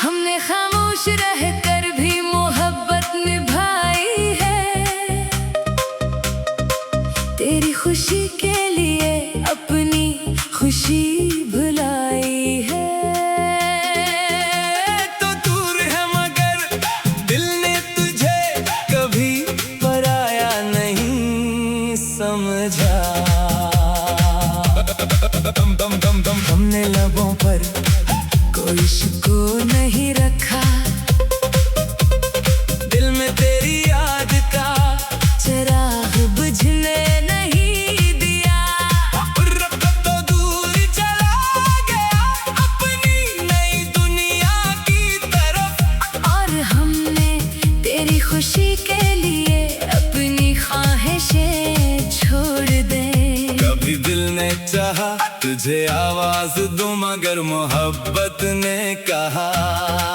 हमने खामोश रहकर भी मोहब्बत निभाई है, तेरी खुशी के लिए अपनी खुशी भुलाई है। तो दूर है मगर दिल ने तुझे कभी पराया नहीं समझा। हमने लबों पर कोई सुकून नहीं रखा, दिल में तेरी याद का चिराग बुझने नहीं दिया। तो दूर चला गया अपनी नई दुनिया की तरफ, और हमने तेरी खुशी के लिए अपनी ख्वाहिशें छोड़ दे। कभी दिल ने चाहा तुझे आवाज दूं, मगर मोहब्बत ने कहा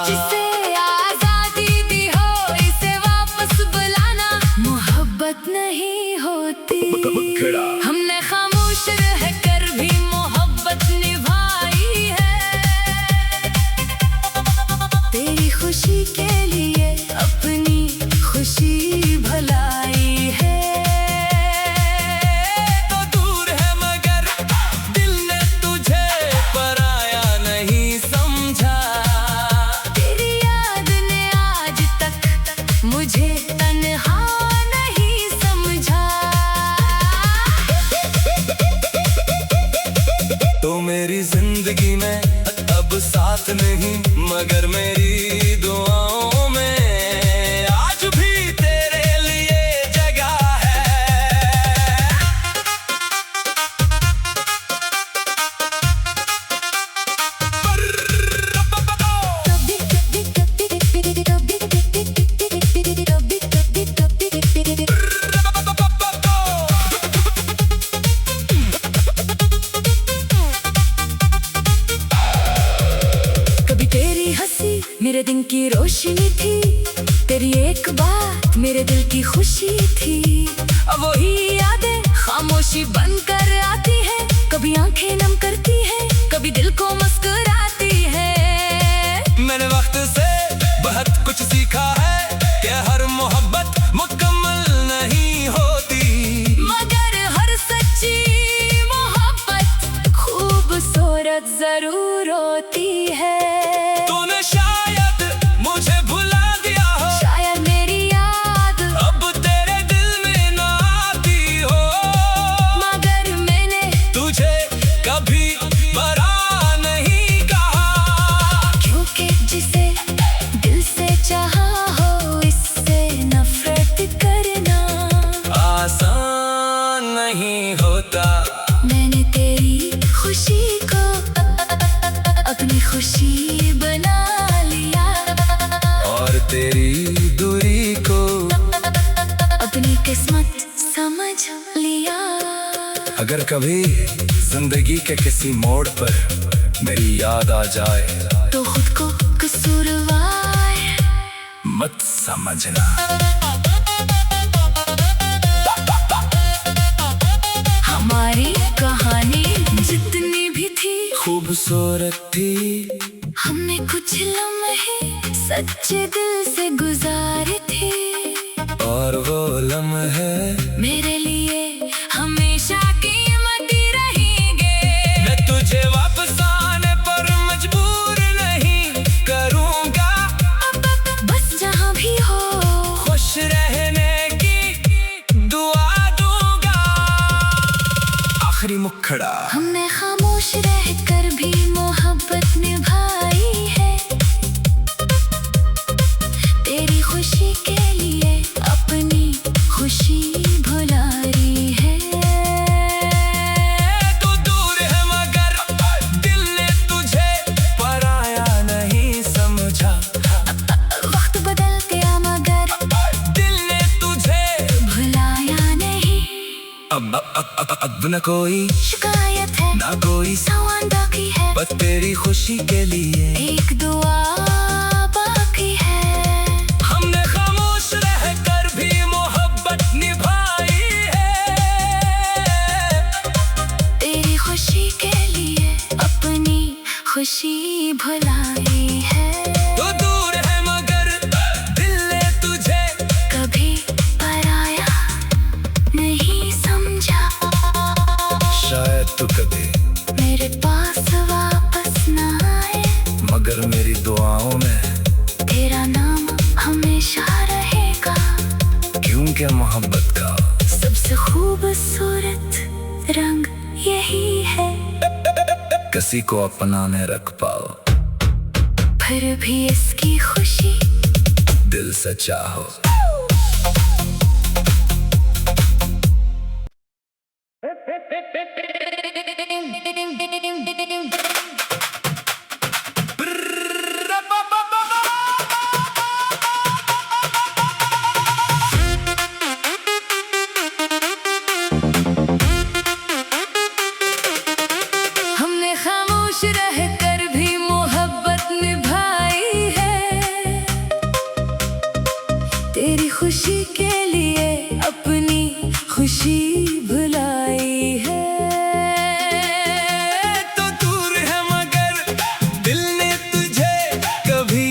जिसे आजादी दी हो इसे वापस बुलाना मोहब्बत नहीं होती। हमने खामोश रहकर भी मोहब्बत निभाई है, तेरी खुशी के लिए अपनी खुशी भलाई है। तो दूर है मगर दिल ने तुझे पराया नहीं समझा। तेरी याद ने आज तक मुझे तन्हा नहीं समझा। तो मेरी जिंदगी में अब साथ नहीं, मगर मेरी दुआओं में आज भी तेरे लिए जगह है। कभी तेरी हंसी मेरे दिन की रोशनी थी, तेरी एक बात मेरे दिल की खुशी थी। अब वही यादें खामोशी बनकर आती है, कभी आंखें नम करती है, कभी दिल को मुस्कुराती है। मैंने वक्त से बहुत कुछ सीखा है कि हर मोहब्बत मुकम्मल नहीं होती, मगर हर सच्ची मोहब्बत खूबसूरत जरूर होती है। तूने शायद मुझे भुला दिया हो, शायद मेरी याद अब तेरे दिल में ना आती हो, मगर मैंने तुझे कभी परा नहीं कहा। क्योंकि जिसे दिल से चाहा हो इससे नफरत करना आसान नहीं होता। मैंने तेरी खुशी को अपनी खुशी बना लिया, और तेरी दूरी को अपनी किस्मत समझ लिया। अगर कभी जिंदगी के किसी मोड़ पर मेरी याद आ जाए तो खुद को कसूरवार मत समझना। हमारी कहानी जितनी भी थी खूबसूरत थी, हमने कुछ लम्हे सच्चे दिल से गुजारे थे, और वो लम्हे मेरे लिए हमेशा कीमती रहेंगे। मैं तुझे वापस आने पर मजबूर नहीं करूँगा, बस जहाँ भी हो खुश रहने की दुआ दूंगा। आखिरी मुखड़ा हमने खामोश रहकर भी मोहब्बत निभाई है, तेरी खुशी के लिए अपनी खुशी भुलाई है। तो दूर है मगर दिल ने तुझे पराया नहीं समझा। वक्त बदल गया मगर दिल ने तुझे भुलाया नहीं। अब न कोई शिकायत है ना कोई सावन बाकी है, बस तेरी खुशी के लिए एक दुआ बाकी है। हमने खामोश रहकर भी मोहब्बत निभाई है। तेरी खुशी के लिए अपनी खुशी भुलाई है। तो दूर है मगर दिल ने तुझे कभी पराया नहीं समझा। शायद तू कभी मेरे पास वापस न आए, मगर मेरी दुआओं में तेरा नाम हमेशा रहेगा। क्योंकि मोहब्बत का सबसे खूबसूरत रंग यही है। किसी को अपना न रख पाओ, फिर भी इसकी खुशी दिल से चाहो। हमने खामोश रहकर भी मोहब्बत निभाई है। तेरी खुशी के लिए अपनी खुशी भुलाई है। तो दूर है मगर दिल ने तुझे कभी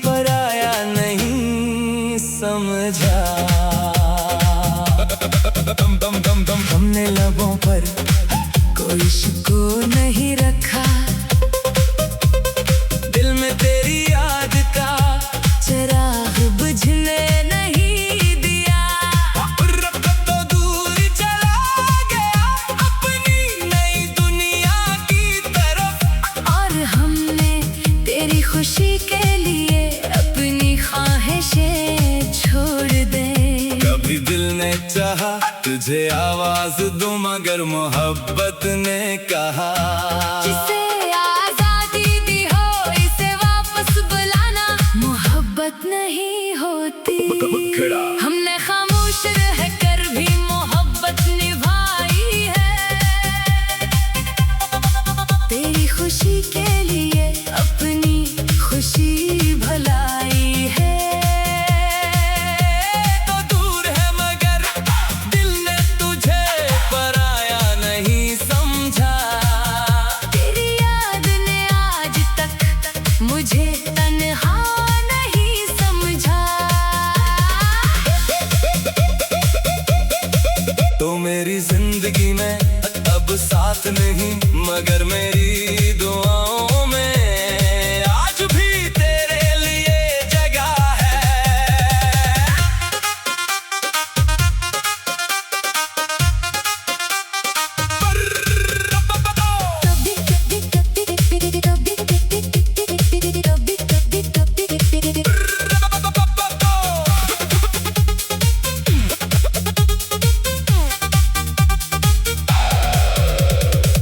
पराया नहीं समझा। हमने लबों पर कोई शुक्र नहीं रखा, दिल में तेरी याद का चिराग बुझने नहीं दिया। तो दूर चला गया अपनी नई दुनिया की तरफ। और हमने तेरी खुशी के लिए अपनी ख्वाहिशें छोड़ दे। कभी दिल ने चाहा तुझे आवाज दूं, मगर मोहब्बत ने कहा जिसे आजादी दी हो इसे वापस बुलाना मोहब्बत नहीं होती। हमने खामोश रहकर भी मोहब्बत निभाई है। तेरी खुशी के लिए अपनी खुशी भुलाई है। तो दूर है मगर दिल ने तुझे पराया नहीं समझा। तेरी याद ने आज तक मुझे तन्हा नहीं समझा। तो मेरी जिंदगी में अब साथ नहीं, मगर मेरी दुआओं में आज भी तेरे लिए जगह है।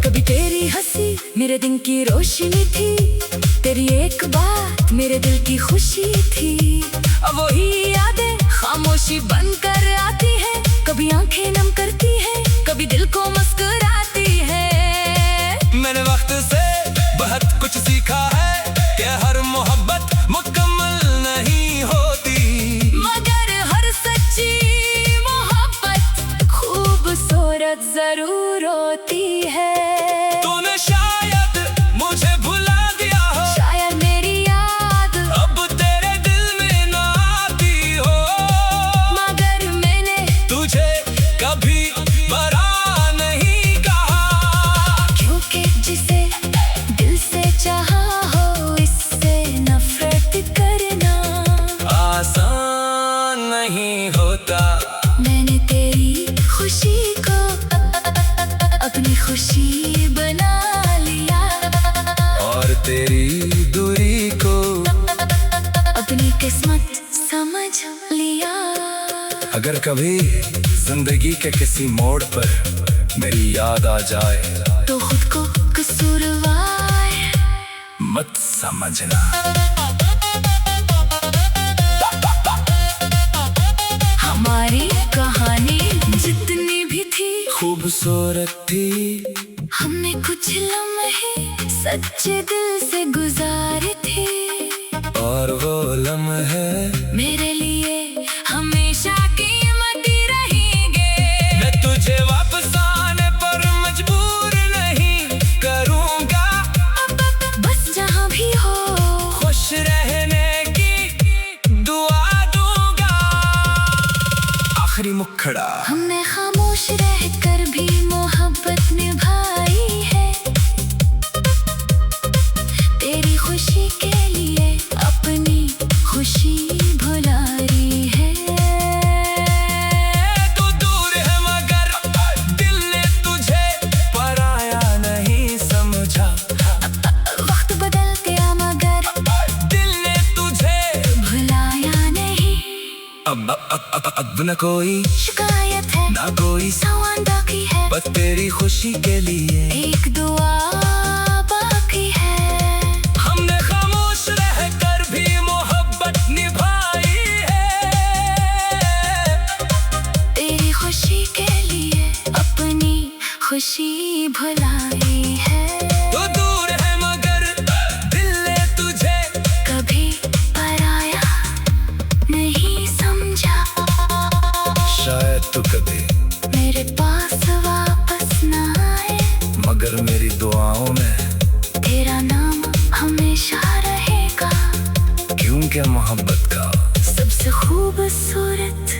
कभी तेरी हंसी मेरे दिन की रोशनी थी, तेरी एक बात मेरे दिल की खुशी थी। अब वही यादें खामोशी बनकर आती है, कभी आंखें नम करती है, कभी दिल को मुस्कुराती है। मैंने वक्त से बहुत कुछ सीखा है कि हर मोहब्बत मुकम्मल नहीं होती, मगर हर सच्ची मोहब्बत खूबसूरत जरूर होती है। तूने शायद मुझे भुला दिया हो, शायद मेरी याद अब तेरे दिल में ना आती हो, मगर मैंने तुझे कभी परा नहीं कहा। क्योंकि जिसे दिल से चाहा हो इससे नफरत करना आसान नहीं होता। मैंने तेरी खुशी को अपनी खुशी बना लिया, और तेरी दूरी को अपनी किस्मत समझ लिया। अगर कभी जिंदगी के किसी मोड़ पर मेरी याद आ जाए तो खुद को कसूरवार मत समझना। हमारी कहानी जितनी भी थी खूबसूरत थी, हमने कुछ लम्हे सच्चे दिल से गुजारे थे, और वो लम्हे मेरे लिए हमेशा कीमती रहेंगे। मैं तुझे वापस आने पर मजबूर नहीं करूँगा, बस जहाँ भी हो खुश रहने की दुआ दूंगा। आखिरी मुखड़ा। हमने खामोश रहकर भी मोहब्बत निभाई है, तेरी खुशी के लिए अपनी खुशी भुलाई है। तू दूर है मगर दिल ने तुझे पराया नहीं समझा, वक्त बदल गया मगर दिल ने तुझे भुलाया नहीं। अब न कोई शिकायत है ना कोई सवाल बाकी है, बस तेरी खुशी के लिए एक दुआ बाकी है। हमने खामोश रहकर भी मोहब्बत निभाई है, तेरी खुशी के लिए अपनी खुशी भुलाई है। तू दूर है मगर दिल ने तुझे कभी पराया नहीं समझा, शायद तू कभी मेरे पास वापस न आए, मगर मेरी दुआओं में तेरा नाम हमेशा रहेगा। क्योंकि मोहब्बत का सबसे खूबसूरत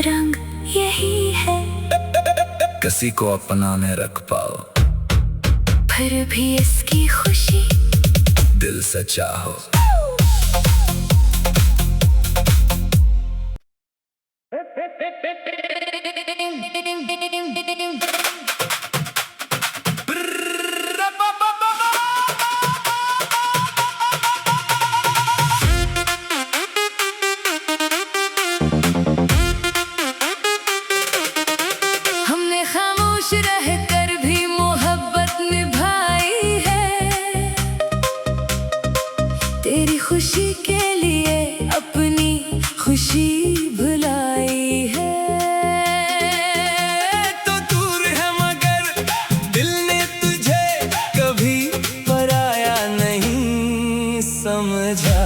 रंग यही है, किसी को अपना न रख पाओ, फिर भी इसकी खुशी दिल से चाहो। हमने खामोश रहकर भी मोहब्बत निभाई है, तेरी खुशी के लिए अपनी खुशी भुलाई है। तो दूर है मगर दिल ने तुझे कभी पराया नहीं समझा।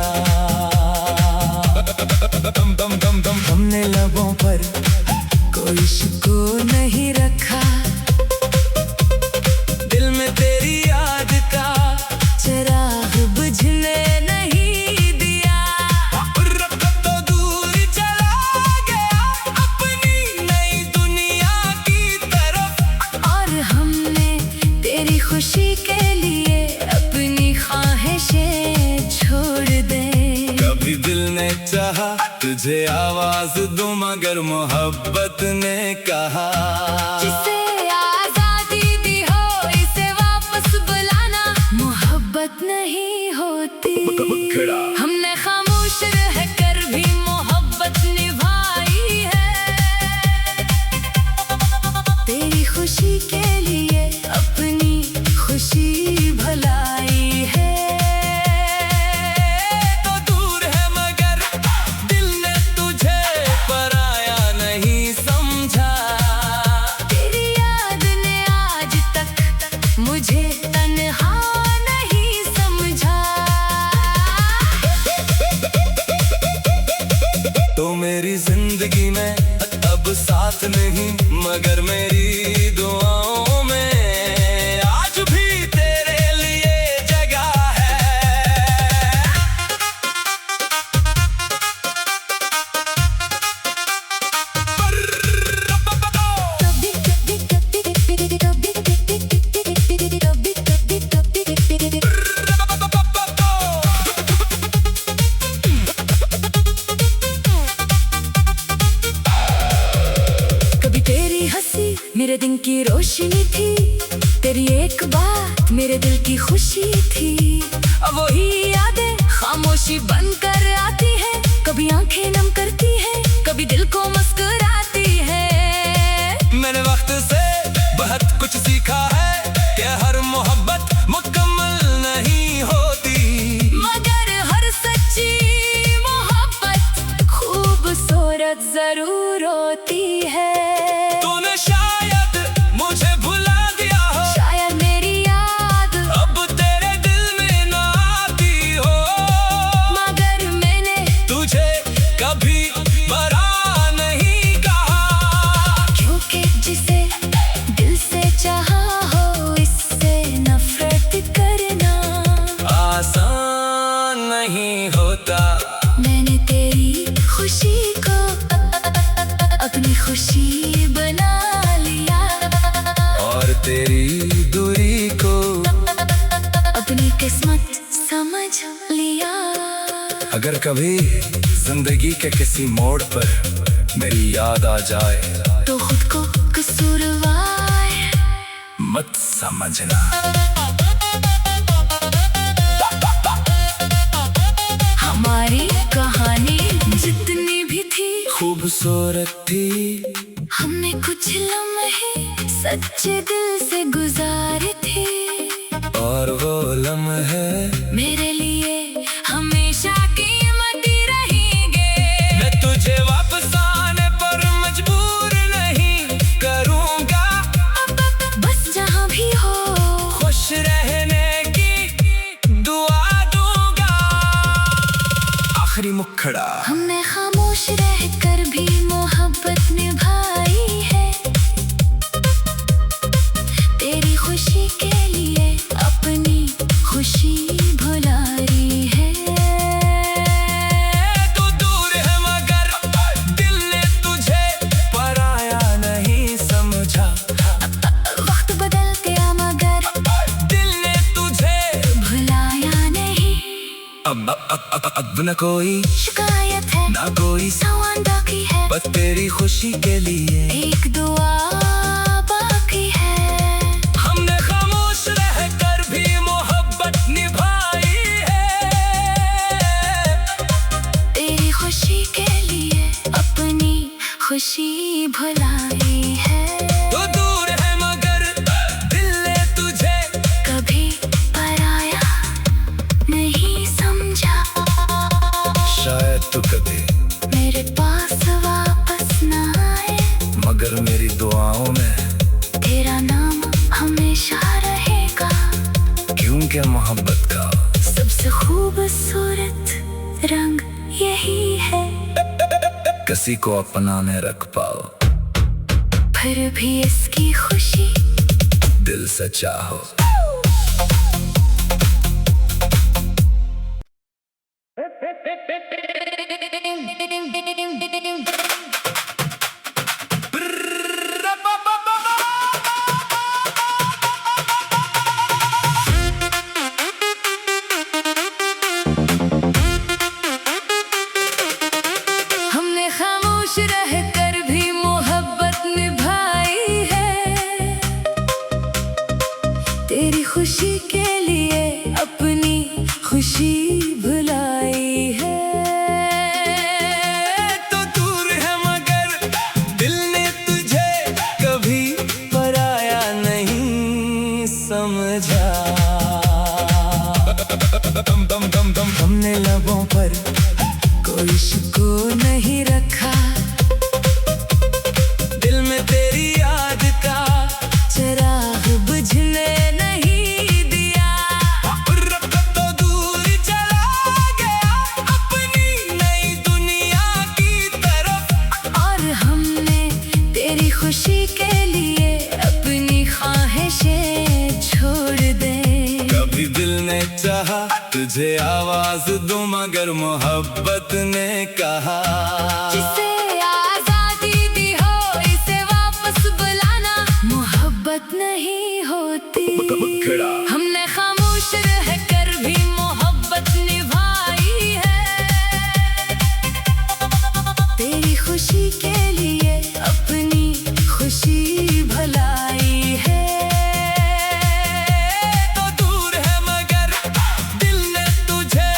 हमने लबों पर कोई सुकून नहीं रखा, दिल में तेरी याद का चिराग बुझने नहीं दिया। तो दूर चला गया अपनी नई दुनिया की तरफ, और हमने तेरी खुशी के लिए अपनी ख्वाहिशें छोड़ दे। कभी दिल ने चाहा तुझे आवाज दूं मगर मोहब्बत ने कहा जिसे आजादी दी हो इसे वापस बुलाना मोहब्बत नहीं होती। हमने खामोश रहकर भी मोहब्बत निभाई है, तेरी खुशी के लिए अपनी खुशी भुलाई है। तो दूर है मगर दिल ने तुझे पराया नहीं समझा, तेरी याद ने आज तक मुझे तन्हा नहीं समझा। तो मेरी जिंदगी में अब साथ नहीं मगर मेरी दुआओं में आज भी तेरे लिए जगह है। कभी तेरी हंसी मेरे दिन की रोशनी थी, तेरी एक बात मेरे दिल की खुशी थी। अब वही यादें खामोशी बनकर आती है, कभी आंखें नम करती है, कभी दिल को मुस्कुराती है। मैंने वक्त से बहुत कुछ सीखा है कि हर मोहब्बत मुकम्मल नहीं होती, मगर हर सच्ची मोहब्बत खूबसूरत जरूर होती है। तूने शायद मुझे भुला दिया हो, शायद मेरी याद अब तेरे किस्मत समझ लिया। अगर कभी जिंदगी के किसी मोड़ पर मेरी याद आ जाए तो खुद को कसूरवार मत समझना। हमारी कहानी जितनी भी थी खूबसूरत थी, हमने कुछ लम्हे सच्चे दिल से गुजारे थे। और वो लम्हे मेरे लिए हमेशा कीमती रहेंगे। मैं तुझे वापस आने पर मजबूर नहीं करूँगा, बस जहाँ भी हो खुश रहने की दुआ दूंगा। आखिरी मुखड़ा हमने खामोश रहकर भी मोहब्बत निभाई है। तेरी खुशी के लिए अपनी खुशी भुलाई है। तू दूर है मगर दिल ने तुझे पराया नहीं समझा। वक्त बदल गया मगर दिल ने तुझे भुलाया नहीं। अब न कोई शिकायत है ना कोई सवाल बाकी है, बस तेरी खुशी के लिए एक दुआ बाकी है। हमने खामोश रहकर भी मोहब्बत निभाई है। तेरी खुशी के लिए अपनी खुशी भुलाई है। तू दूर है मगर दिल ने तुझे कभी पराया नहीं समझा। शायद तू कभी मेरे पास वापस न आए, मगर मेरी दुआओं में तेरा नाम हमेशा रहेगा। क्योंकि मोहब्बत का सबसे खूबसूरत रंग यही है। किसी को अपनाने रख पाओ, फिर भी इसकी खुशी दिल से चाहो। हमने खामोश रहकर भी मोहब्बत निभाई है। तेरी खुशी के लिए अपनी खुशी भुलाई है। तो दूर है मगर दिल ने तुझे कभी पराया नहीं समझा। हमने लबों पर कोई सुकून नहीं रखा, दिल में तेरी याद का चिराग बुझने नहीं दिया। तो दूर चला गया अपनी नई दुनिया की तरफ। और हमने तेरी खुशी के लिए अपनी ख्वाहिशें छोड़ दे। कभी दिल ने चाहा तुझे आवाज दूं, मगर मोहब्बत ने कहा जिसे आजादी दी हो इसे वापस बुलाना मोहब्बत नहीं होती। हमने खामोश रहकर भी मोहब्बत निभाई है। तेरी खुशी के लिए अपनी खुशी भुलाई है। तो दूर है मगर दिल ने तुझे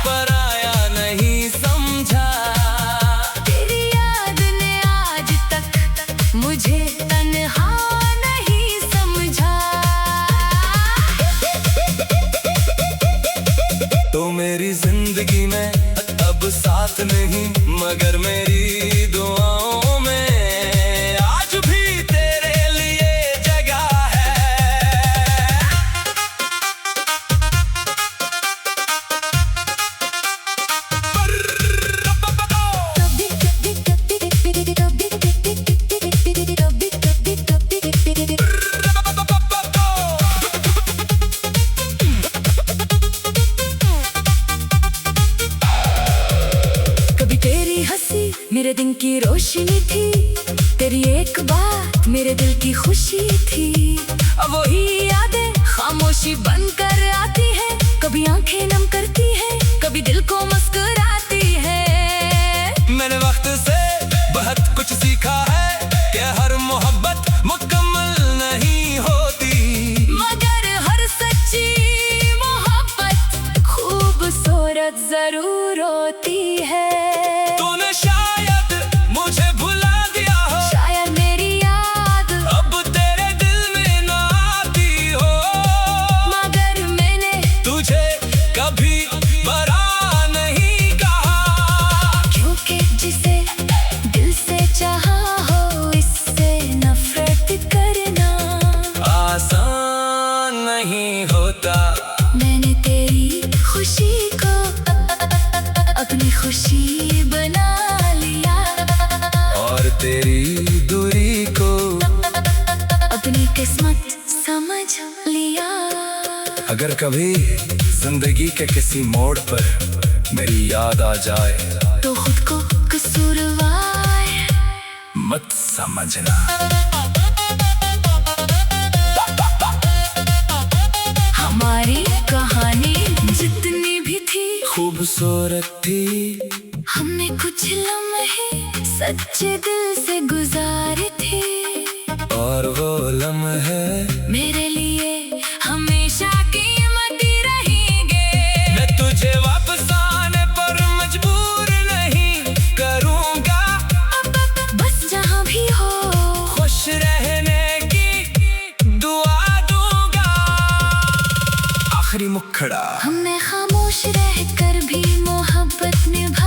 पराया नहीं समझा। तेरी याद ने आज तक मुझे तन्हा नहीं समझा। तो मेरी जिंदगी में अब साथ नहीं, मगर मेरी दुआओं में आज भी तेरे लिए जगह है। कभी तेरी हंसी मेरे दिन की रोशनी थी, तेरी एक बात मेरे दिल की खुशी थी। अब वही यादें खामोशी बनकर आती है। कभी कभी दिल को मुस्कुराती है। मैंने वक्त से बहुत कुछ सीखा है कि हर मोहब्बत मुकम्मल नहीं होती, मगर हर सच्ची मोहब्बत खूबसूरत जरूर होती है। तूने शायद मुझे भुला दिया हो, शायद मेरी याद अब तेरे दिल में ना आती हो, मगर मैंने तुझे कभी बरा नहीं कहा। क्योंकि जिसे दिल से चाहा हो इससे नफरत करना आसान नहीं होता। मैंने तेरी खुशी को अपनी खुशी बना लिया और तेरी दूरी को अपनी किस्मत समझ लिया। अगर कभी जिंदगी के किसी मोड़ पर मेरी याद आ जाए तो खुद को कसूरवार मत समझना। हमारी कहानी जितनी भी थी खूबसूरत थी, हमने कुछ लम्हे सच्चे दिल से गुजारे थे, और वो लम्हे मेरे लिए हमेशा कीमती रहेंगे। मैं तुझे वापस आने पर मजबूर नहीं करूँगा, बस जहाँ भी हो खुश रहने की दुआ दूंगा। आखिरी मुखड़ा हमने खामोश रहकर भी मोहब्बत निभा